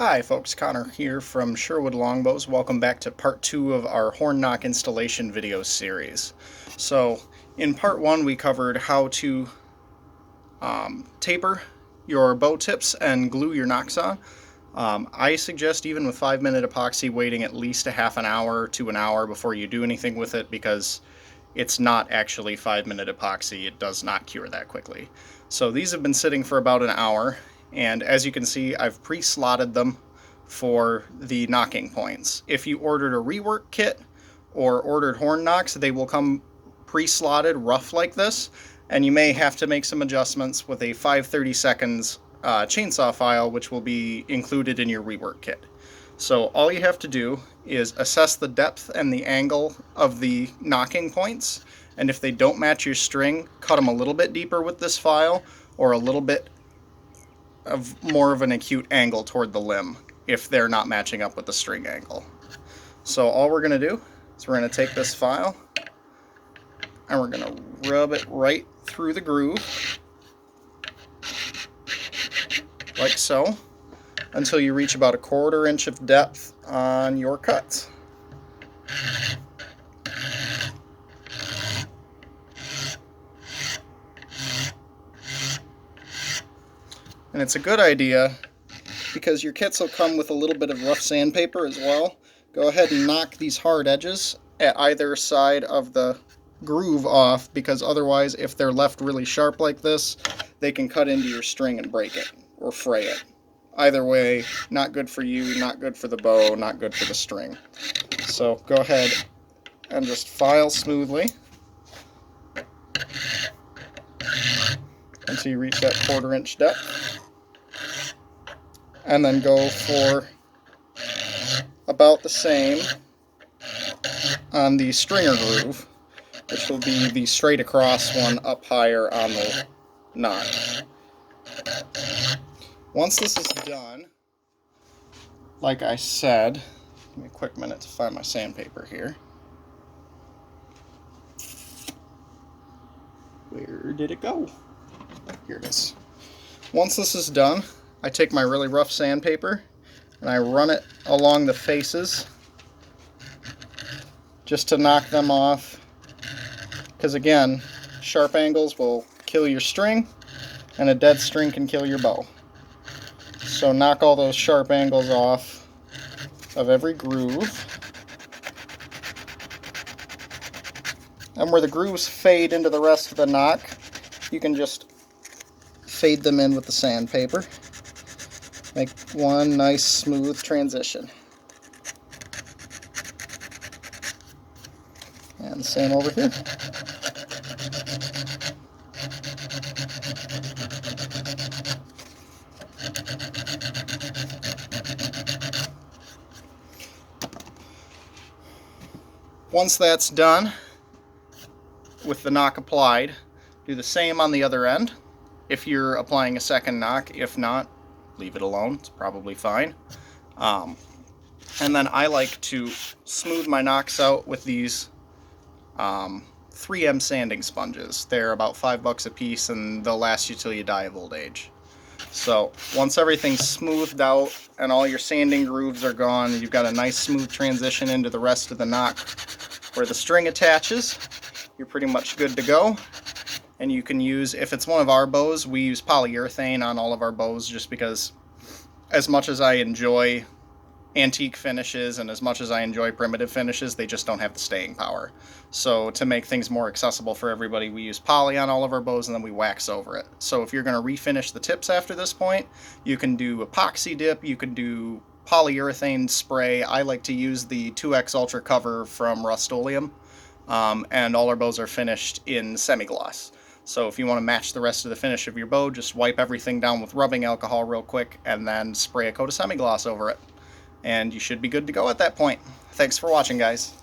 Hi folks, Connor here from Sherwood Longbows. Welcome back to part 2 of our horn knock installation video series. So in part 1 we covered how to taper your bow tips and glue your nocks on. I suggest even with 5-minute epoxy waiting at least a half an hour to an hour before you do anything with it, because it's not actually 5-minute epoxy. It does not cure that quickly. So these have been sitting for about an hour, and as you can see, I've pre-slotted them for the knocking points. If you ordered a rework kit or ordered horn knocks, they will come pre-slotted rough like this, and you may have to make some adjustments with a 5/32 chainsaw file, which will be included in your rework kit. So all you have to do is assess the depth and the angle of the knocking points, and if they don't match your string, cut them a little bit deeper with this file, or a little bit of more of an acute angle toward the limb if they're not matching up with the string angle. So all we're going to do is we're going to take this file and we're going to rub it right through the groove, like so, until you reach about 1/4 inch of depth on your cuts. And it's a good idea because your kits will come with a little bit of rough sandpaper as well. Go ahead and knock these hard edges at either side of the groove off, because otherwise, if they're left really sharp like this, they can cut into your string and break it or fray it. Either way, not good for you, not good for the bow, not good for the string. So go ahead and just file smoothly until you reach that 1/4 inch depth, and then go for about the same on the stringer groove, which will be the straight across one up higher on the knot. Once this is done, like I said, give me a quick minute to find my sandpaper here. Where did it go? Here it is. Once this is done, I take my really rough sandpaper and I run it along the faces just to knock them off, because again, sharp angles will kill your string and a dead string can kill your bow. So knock all those sharp angles off of every groove. And where the grooves fade into the rest of the knock, you can just fade them in with the sandpaper. Make one nice smooth transition. And the same over here. Once that's done, with the knock applied, do the same on the other end if you're applying a second knock. If not, leave it alone, it's probably fine. And then I like to smooth my knocks out with these 3M sanding sponges. They're about $5 a piece and they'll last you till you die of old age. So once everything's smoothed out and all your sanding grooves are gone, you've got a nice smooth transition into the rest of the knock where the string attaches, you're pretty much good to go. And you can use, if it's one of our bows, we use polyurethane on all of our bows, just because as much as I enjoy antique finishes and as much as I enjoy primitive finishes, they just don't have the staying power. So to make things more accessible for everybody, we use poly on all of our bows and then we wax over it. So if you're going to refinish the tips after this point, you can do epoxy dip, you can do polyurethane spray. I like to use the 2X Ultra Cover from Rust-Oleum, and all our bows are finished in semi-gloss. So if you want to match the rest of the finish of your bow, just wipe everything down with rubbing alcohol real quick and then spray a coat of semi-gloss over it. And you should be good to go at that point. Thanks for watching, guys.